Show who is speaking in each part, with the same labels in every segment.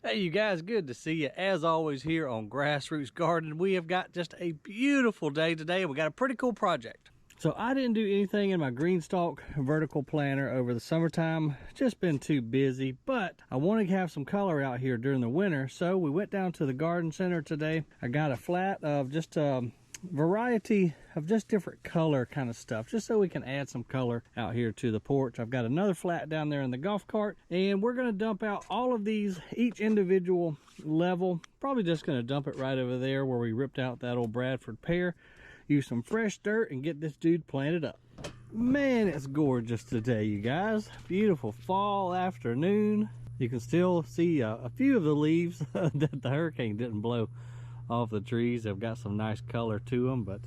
Speaker 1: Hey you guys, good to see you as always here on Grassroots Garden. We have got just a beautiful day today. We got a pretty cool project. So I didn't do anything in my Greenstalk vertical planter over the summertime, just been too busy, but I wanted to have some color out here during the winter. So we went down to the garden center today. I got a flat of just a variety of just different color kind of stuff, just so we can add some color out here to the porch. I've got another flat down there in the golf cart, and we're going to dump out all of these, each individual level. Probably just going to dump it right over there where we ripped out that old Bradford pear. Use some fresh dirt and get this dude planted up. Man, it's gorgeous today, you guys. Beautiful fall afternoon. You can still see a few of the leaves that the hurricane didn't blow off the trees. They've got some nice color to them, but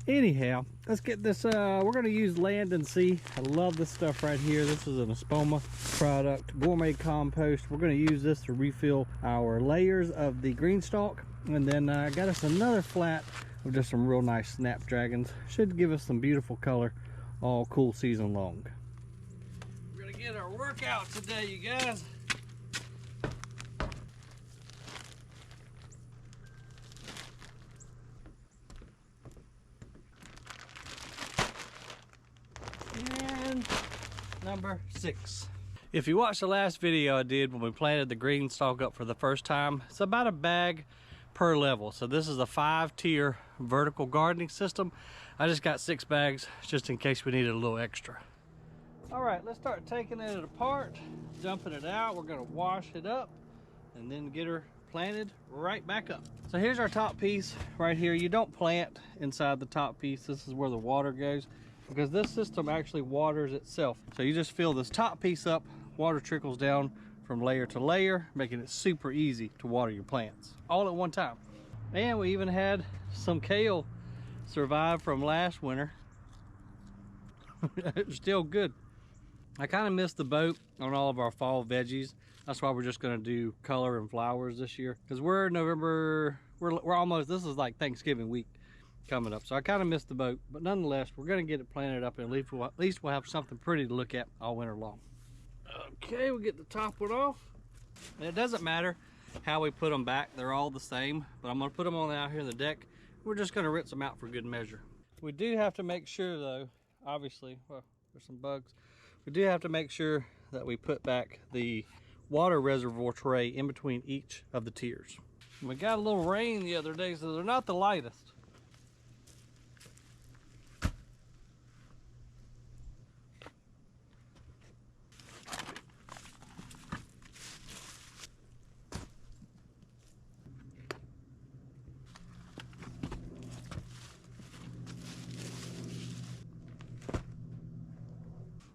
Speaker 1: anyhow, let's get this. We're going to use Land and Sea. I love this stuff right here. This is an Espoma product, gourmet compost. We're going to use this to refill our layers of the Greenstalk, and then I got us another flat of just some real nice snapdragons. Should give us some beautiful color all cool season long. We're going to get our workout today, you guys. And number 6. If you watched the last video I did when we planted the Greenstalk up for the first time, it's about a bag per level. So this is a 5-tier vertical gardening system. I just got 6 bags just in case we needed a little extra. All right, let's start taking it apart, dumping it out. We're going to wash it up and then get her planted right back up. So here's our top piece right here. You don't plant inside the top piece. This is where the water goes, because this system actually waters itself. So you just fill this top piece up, water trickles down from layer to layer, making it super easy to water your plants all at one time. And we even had some kale survive from last winter. It was still good. I kind of missed the boat on all of our fall veggies. That's why we're just going to do color and flowers this year, because we're November, we're almost, this is like Thanksgiving week coming up, so I kind of missed the boat, but nonetheless we're going to get it planted up, and at least we'll have something pretty to look at all winter long. Okay, we'll get the top one off, and it doesn't matter how we put them back, they're all the same, but I'm going to put them on out here in the deck. We're just going to rinse them out for good measure. We do have to make sure though, obviously, well, there's some bugs, we do have to make sure that we put back the water reservoir tray in between each of the tiers. We got a little rain the other day, so they're not the lightest.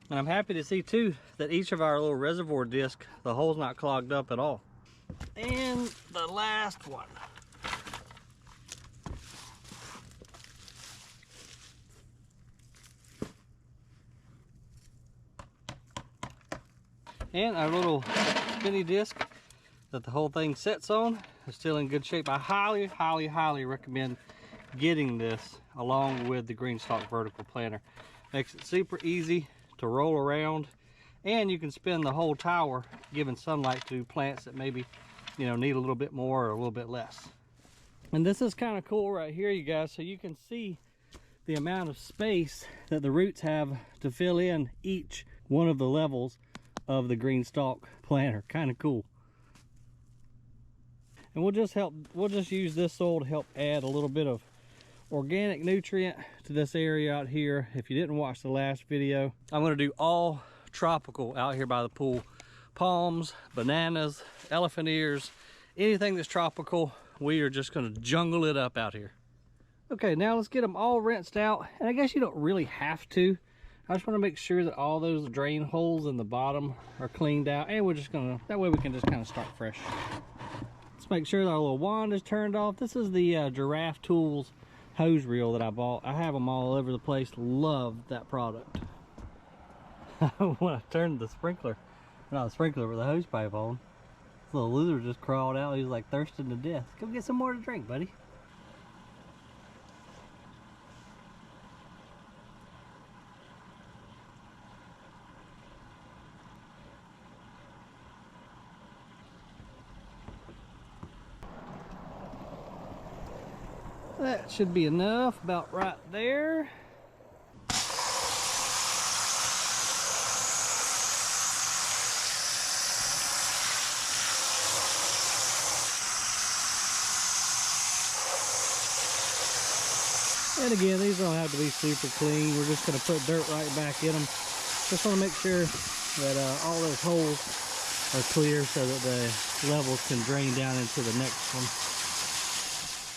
Speaker 1: And I'm happy to see too that each of our little reservoir discs, the hole's not clogged up at all. And the last one. And our little spinny disc that the whole thing sits on is still in good shape. I highly recommend getting this along with the Greenstalk vertical planter. Makes it super easy to roll around, and you can spin the whole tower giving sunlight to plants that maybe, you know, need a little bit more or a little bit less. And this is kind of cool right here, you guys, so you can see the amount of space that the roots have to fill in each one of the levels of the Greenstalk planter. Kind of cool. And we'll just use this soil to help add a little bit of organic nutrient to this area out here. If you didn't watch the last video, I'm going to do all tropical out here by the pool. Palms, bananas, elephant ears, anything that's tropical, we are just going to jungle it up out here. Okay, now let's get them all rinsed out, and I guess you don't really have to. I just want to make sure that all those drain holes in the bottom are cleaned out, and we're just gonna, that way we can just kind of start fresh. Let's make sure that our little wand is turned off. This is the Giraffe Tools hose reel that I bought. I have them all over the place. Love that product. When I turned the sprinkler, not the sprinkler, but the hose pipe on, this little lizard just crawled out. He was like thirsting to death. Go get some more to drink, buddy. That should be enough, about right there. And again, these don't have to be super clean. We're just going to put dirt right back in them. Just want to make sure that all those holes are clear so that the levels can drain down into the next one.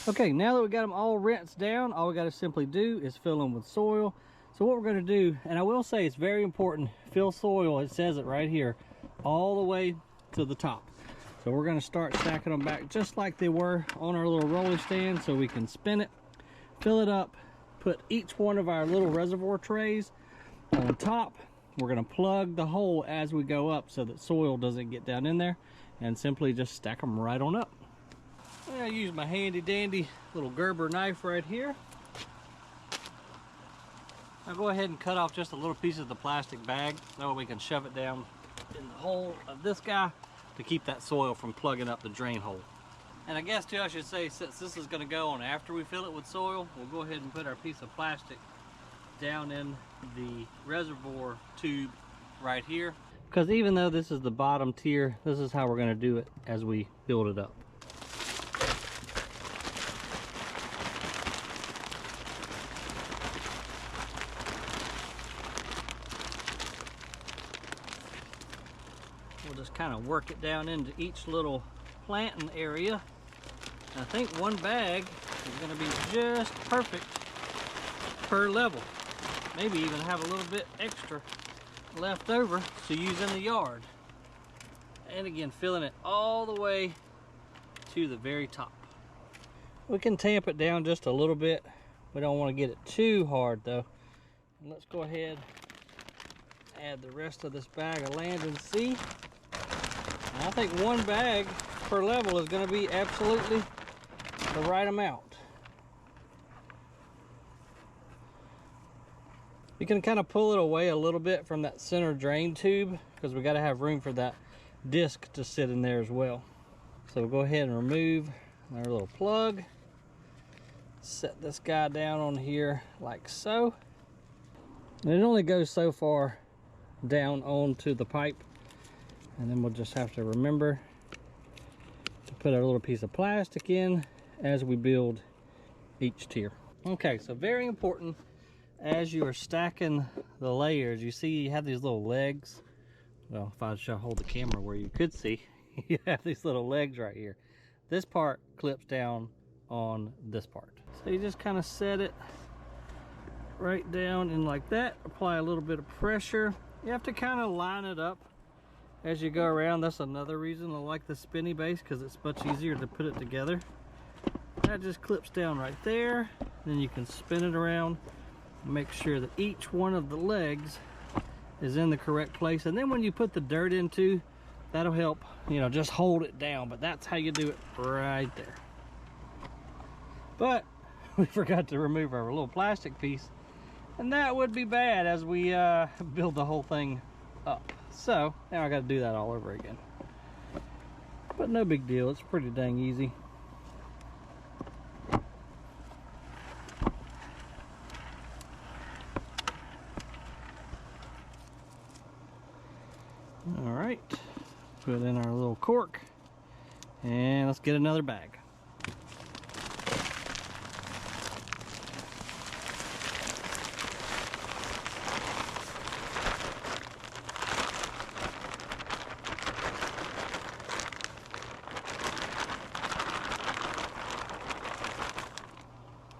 Speaker 1: Okay, now that we got them all rinsed down, all we got to simply do is fill them with soil. So what we're going to do, and I will say it's very important, fill soil, it says it right here, all the way to the top. So we're going to start stacking them back just like they were on our little rolling stand so we can spin it. Fill it up, put each one of our little reservoir trays on top. We're going to plug the hole as we go up so that soil doesn't get down in there, and simply just stack them right on up. I use my handy dandy little Gerber knife right here. I'll go ahead and cut off just a little piece of the plastic bag so we can shove it down in the hole of this guy to keep that soil from plugging up the drain hole. And I guess too, I should say, since this is going to go on after we fill it with soil, we'll go ahead and put our piece of plastic down in the reservoir tube right here. Because even though this is the bottom tier, this is how we're going to do it as we build it up. We'll just kind of work it down into each little planting area. I think one bag is going to be just perfect per level. Maybe even have a little bit extra left over to use in the yard. And again, filling it all the way to the very top. We can tamp it down just a little bit. We don't want to get it too hard though. And let's go ahead and add the rest of this bag of land and sea. And I think one bag per level is going to be absolutely the right amount. You can kind of pull it away a little bit from that center drain tube because we got to have room for that disc to sit in there as well. So we'll go ahead and remove our little plug. Set this guy down on here like so. And it only goes so far down onto the pipe, and then we'll just have to remember to put our little piece of plastic in as we build each tier. Okay, so very important, as you are stacking the layers, you see you have these little legs. Well, if I should hold the camera where you could see, you have these little legs right here. This part clips down on this part. So you just kind of set it right down in like that. Apply a little bit of pressure. You have to kind of line it up as you go around. That's another reason I like the spinny base, because it's much easier to put it together. That just clips down right there. Then you can spin it around and make sure that each one of the legs is in the correct place. And then when you put the dirt into, that'll help, you know, just hold it down. But that's how you do it right there. But we forgot to remove our little plastic piece, and that would be bad as we build the whole thing up. So now I got to do that all over again. But no big deal, it's pretty dang easy. All right, put in our little cork, and let's get another bag.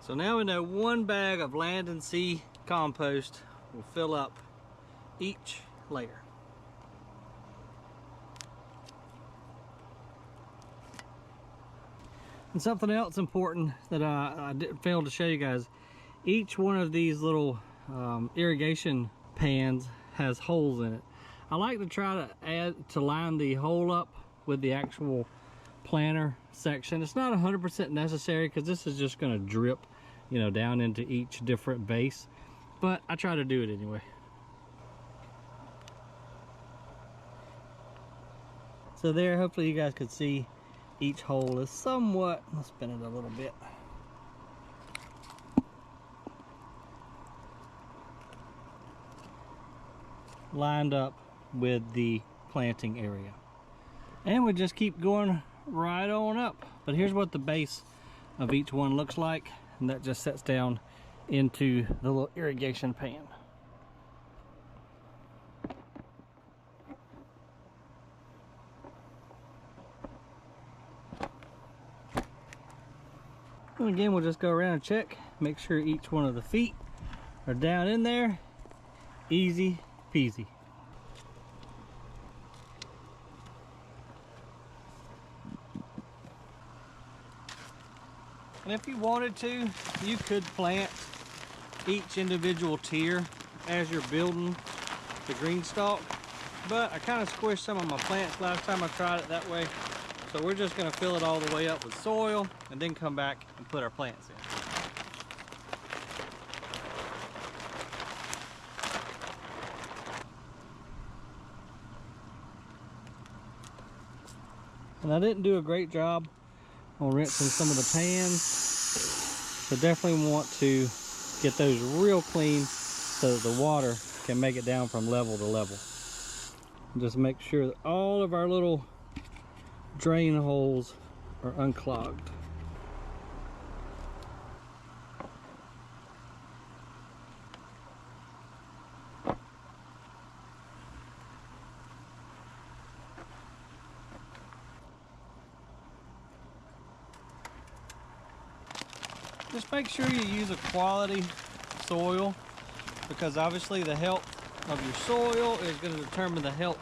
Speaker 1: So now we know one bag of land and sea compost will fill up each layer. And something else important that I failed to show you guys, each one of these little irrigation pans has holes in it. I like to try to line the hole up with the actual planter section. It's not 100% necessary because this is just going to drip, you know, down into each different base, but I try to do it anyway. So there, hopefully you guys could see each hole is somewhat, let's spin it a little bit, lined up with the planting area. And we just keep going right on up. But here's what the base of each one looks like, and that just sets down into the little irrigation pan. And again, we'll just go around and check, make sure each one of the feet are down in there. Easy peasy. And if you wanted to, you could plant each individual tier as you're building the Greenstalk, but I kind of squished some of my plants last time I tried it that way. So we're just going to fill it all the way up with soil and then come back and put our plants in. And I didn't do a great job on rinsing some of the pans, so definitely want to get those real clean so that the water can make it down from level to level. And just make sure that all of our little drain holes are unclogged. Just make sure you use a quality soil, because obviously the health of your soil is going to determine the health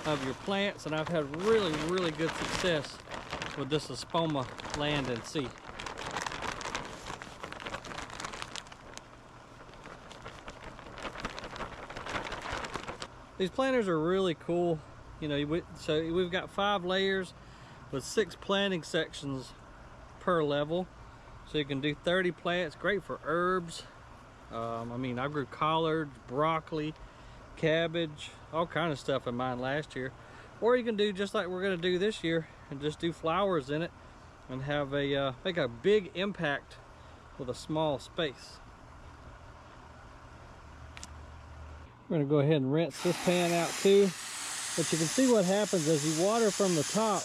Speaker 1: of your plants, and I've had really good success with this Espoma Land and Sea. These planters are really cool. You know, so we've got 5 layers with 6 planting sections per level. So you can do 30 plants, great for herbs. I mean, I grew collards, broccoli, cabbage, all kind of stuff in mine last year. Or you can do just like we're gonna do this year and just do flowers in it and have a make a big impact with a small space. We're gonna go ahead and rinse this pan out too. But you can see what happens as you water from the top.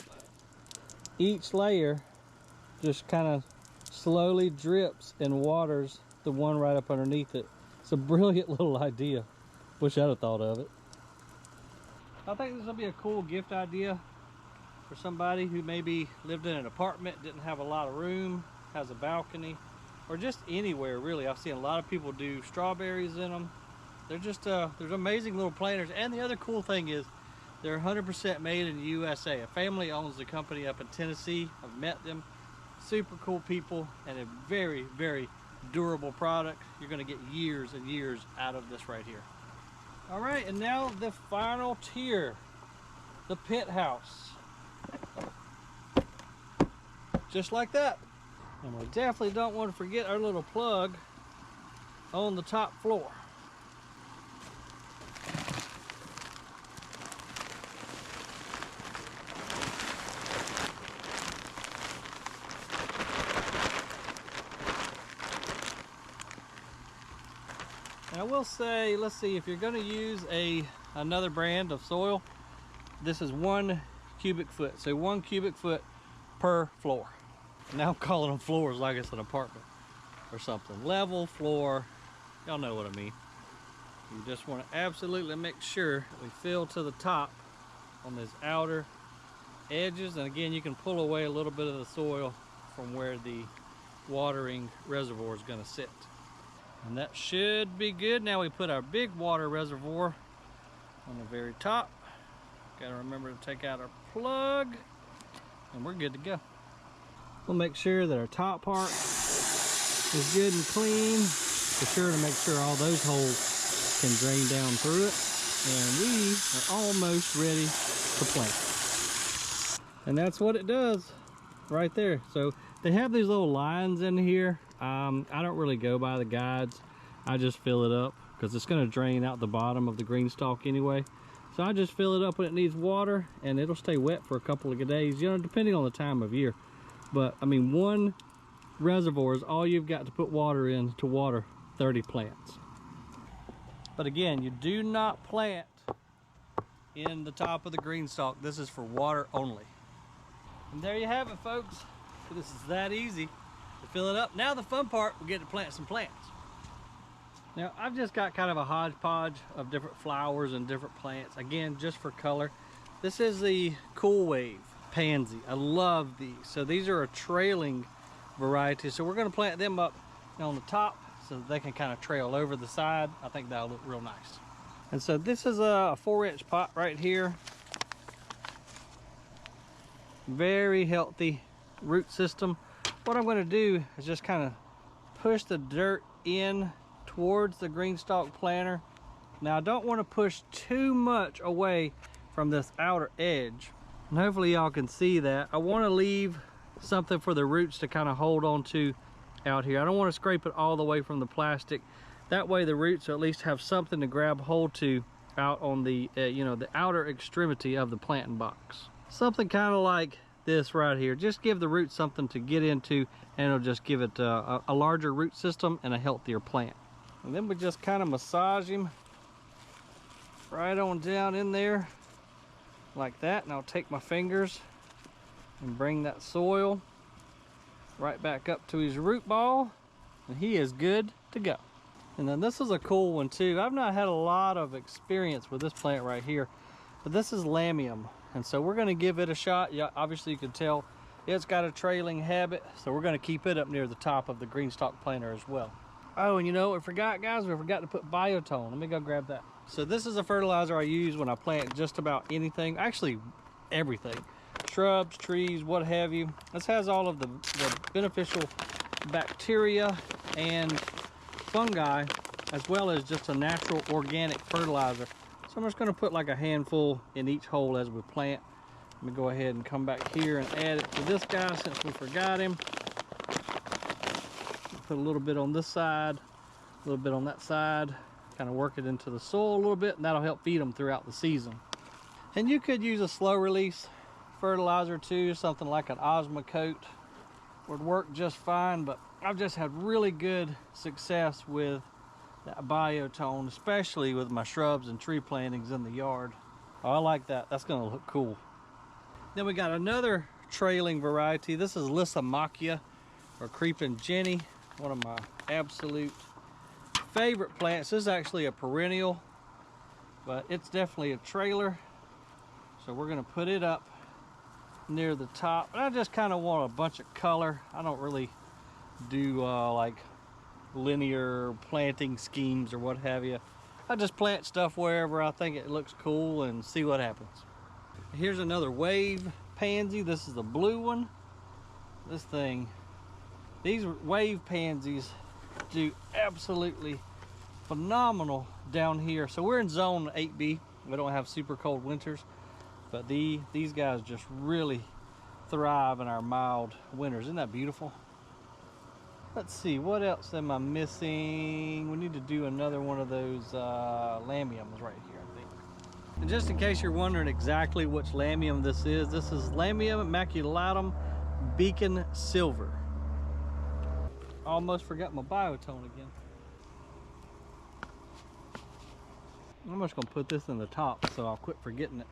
Speaker 1: Each layer just kind of slowly drips and waters the one right up underneath it. It's a brilliant little idea. Wish I'd have thought of it. I think this will be a cool gift idea for somebody who maybe lived in an apartment, didn't have a lot of room, has a balcony, or just anywhere really. I've seen a lot of people do strawberries in them. They're just there's amazing little planters. And the other cool thing is they're 100% made in the USA. A family owns the company up in Tennessee. I've met them. Super cool people, and a very durable product. You're going to get years and years out of this right here. All right, and now the final tier, the pit house. Just like that. And we definitely don't want to forget our little plug on the top floor. And I will say, let's see, if you're going to use another brand of soil, this is 1 cubic foot. So 1 cubic foot per floor. Now I'm calling them floors like it's an apartment or something. Level floor, y'all know what I mean. You just want to absolutely make sure we fill to the top on these outer edges. And again, you can pull away a little bit of the soil from where the watering reservoir is going to sit. And that should be good. Now we put our big water reservoir on the very top. Gotta remember to take out our plug, and we're good to go. We'll make sure that our top part is good and clean. Be sure to make sure all those holes can drain down through it. And we are almost ready to plant. And that's what it does right there. So they have these little lines in here. I don't really go by the guides. I just fill it up because it's going to drain out the bottom of the Greenstalk anyway. So I just fill it up when it needs water, and it'll stay wet for a couple of days, you know, depending on the time of year. But I mean, 1 reservoir is all you've got to put water in to water 30 plants. But again, you do not plant in the top of the Greenstalk. This is for water only. And there you have it, folks. This is that easy to fill it up. Now the fun part, we get to plant some plants. Now I've just got kind of a hodgepodge of different flowers and different plants, again just for color. This is the Cool Wave pansy. I love these. So these are a trailing variety, so we're going to plant them up on the top so that they can kind of trail over the side. I think that'll look real nice. And so this is a 4-inch pot right here. Very healthy root system. What I'm going to do is just kind of push the dirt in towards the Greenstalk planter. Now I don't want to push too much away from this outer edge, and hopefully y'all can see that. I want to leave something for the roots to kind of hold on to out here. I don't want to scrape it all the way from the plastic. That way the roots at least have something to grab hold to out on the you know, the outer extremity of the planting box. Something kind of like this right here. Just give the roots something to get into, and it'll just give it a larger root system and a healthier plant. And then we just kind of massage him right on down in there like that. And I'll take my fingers and bring that soil right back up to his root ball, and he is good to go. And then this is a cool one too. I've not had a lot of experience with this plant right here, but this is lamium, and so we're going to give it a shot. Yeah, obviously you can tell it's got a trailing habit, so we're going to keep it up near the top of the Greenstalk planter as well. Oh, and you know what we forgot, guys? We forgot to put biotone. Let me go grab that. So this is a fertilizer I use when I plant just about anything, actually everything. Shrubs, trees, what have you. This has all of the beneficial bacteria and fungi, as well as just a natural organic fertilizer. So I'm just going to put like a handful in each hole as we plant. Let me go ahead and come back here and add it to this guy since we forgot him. Put a little bit on this side, a little bit on that side, kind of work it into the soil a little bit, and that'll help feed them throughout the season. And you could use a slow release fertilizer too, something like an Osmocote would work just fine, but I've just had really good success with that biotone, especially with my shrubs and tree plantings in the yard. Oh, I like that. That's going to look cool. Then we got another trailing variety. This is Lysimachia, or Creeping Jenny, one of my absolute favorite plants. This is actually a perennial, but it's definitely a trailer. So we're going to put it up near the top. And I just kind of want a bunch of color. I don't really do like linear planting schemes or what have you. I just plant stuff wherever I think it looks cool and see what happens. Here's another wave pansy. This is the blue one. This thing, these wave pansies do absolutely phenomenal down here. So we're in zone 8B. We don't have super cold winters, but these guys just really thrive in our mild winters. Isn't that beautiful? Let's see, what else am I missing? We need to do another one of those lamiums right here, I think. And just in case you're wondering exactly which lamium this is Lamium maculatum beacon silver. Almost forgot my biotone again. I'm just gonna put this in the top so I'll quit forgetting it.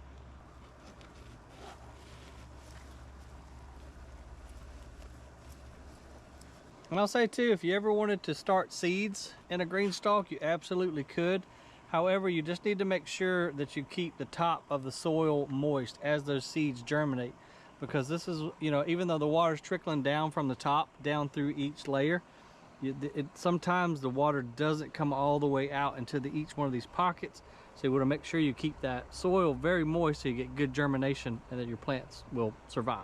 Speaker 1: And I'll say too, if you ever wanted to start seeds in a Greenstalk, you absolutely could. However, you just need to make sure that you keep the top of the soil moist as those seeds germinate. Because this is, you know, even though the water's trickling down from the top, down through each layer, sometimes the water doesn't come all the way out into each one of these pockets. So you want to make sure you keep that soil very moist so you get good germination and that your plants will survive.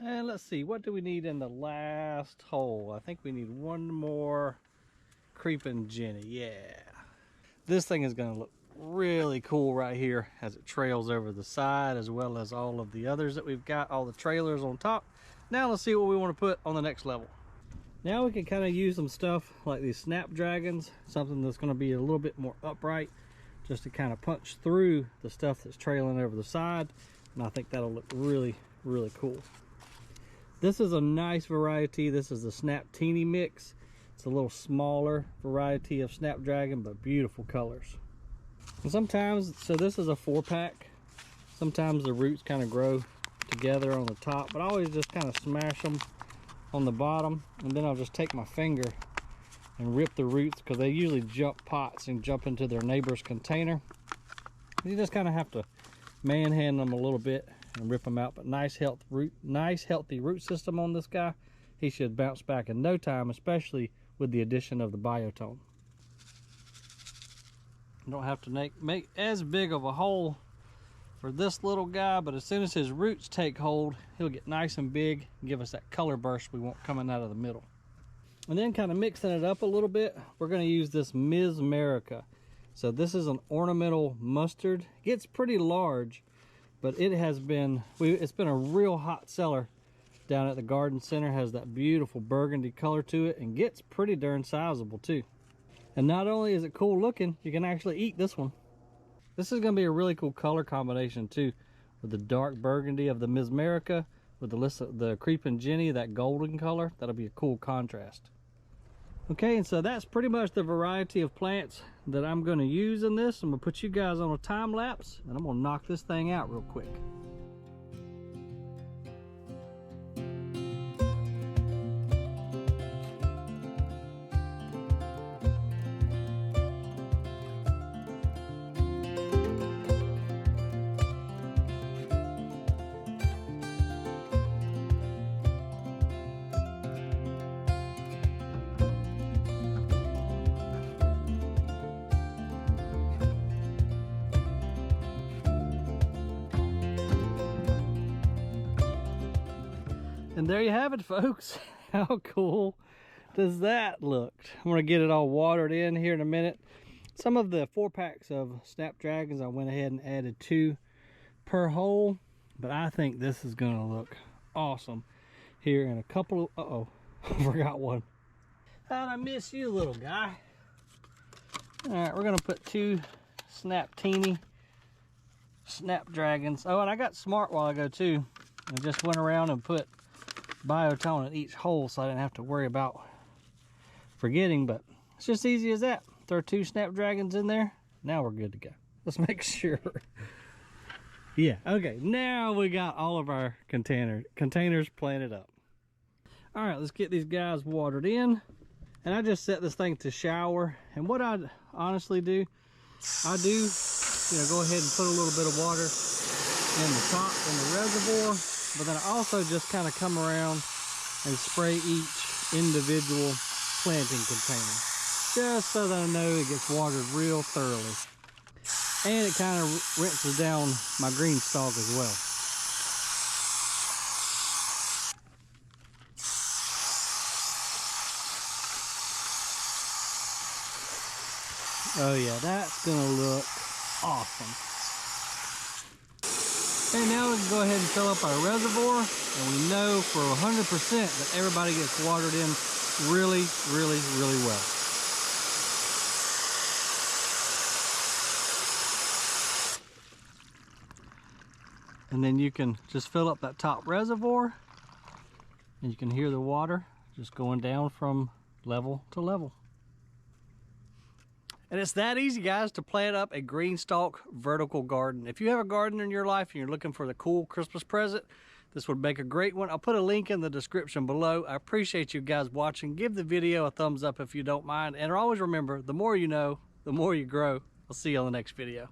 Speaker 1: And let's see, what do we need in the last hole? I think we need one more Creeping Jenny. Yeah. This thing is going to look really cool right here as it trails over the side, as well as all of the others that we've got, all the trailers on top. Now let's see what we want to put on the next level. Now we can kind of use some stuff like these snapdragons, something that's going to be a little bit more upright, just to kind of punch through the stuff that's trailing over the side. And I think that'll look really, really cool. This is a nice variety. This is the Snap Teeny Mix. It's a little smaller variety of snapdragon, but beautiful colors. And sometimes, so this is a 4-pack. Sometimes the roots kind of grow together on the top, but I always just kind of smash them on the bottom, and then I'll just take my finger and rip the roots, because they usually jump pots and jump into their neighbor's container. You just kind of have to manhandle them a little bit and rip them out. But nice healthy root system on this guy. He should bounce back in no time, especially with the addition of the biotone. You don't have to make as big of a hole for this little guy, but as soon as his roots take hold, he'll get nice and big and give us that color burst we want coming out of the middle. And then kind of mixing it up a little bit, we're going to use this Ms. America. So this is an ornamental mustard. It gets pretty large, but it has been, it's been a real hot seller down at the garden center. Has that beautiful burgundy color to it and gets pretty darn sizable too. And not only is it cool looking, you can actually eat this one. This is going to be a really cool color combination too, with the dark burgundy of the Ms. America with the Creeping Jenny, that golden color. That'll be a cool contrast. Okay, and so that's pretty much the variety of plants that I'm going to use in this. I'm going to put you guys on a time lapse, and I'm going to knock this thing out real quick. And there you have it, folks. How cool does that look? I'm gonna get it all watered in here in a minute. Some of the 4-packs of snapdragons, I went ahead and added 2 per hole, but I think this is gonna look awesome here in a couple of, uh-oh, I forgot one. How'd I miss you, little guy? All right, we're gonna put 2 snapdragons. Oh, and I got smart while ago too. I just went around and put biotone in each hole, so I didn't have to worry about forgetting, but it's just easy as that. Throw 2 snapdragons in there. Now we're good to go. Let's make sure. Yeah, okay, now we got all of our containers planted up. All right, let's get these guys watered in. And I just set this thing to shower, and what I honestly do, I do, go ahead and put a little bit of water in the top in the reservoir, but then I also just kind of come around and spray each individual planting container, just so that I know it gets watered real thoroughly. And it kind of rinses down my Greenstalk as well. Oh yeah, that's gonna look awesome. And now we can go ahead and fill up our reservoir, and we know for 100% that everybody gets watered in really, really, really well. And then you can just fill up that top reservoir, and you can hear the water just going down from level to level. And it's that easy, guys, to plant up a Greenstalk vertical garden. If you have a garden in your life and you're looking for the cool Christmas present, this would make a great one. I'll put a link in the description below. I appreciate you guys watching. Give the video a thumbs up if you don't mind. And always remember, the more you know, the more you grow. I'll see you on the next video.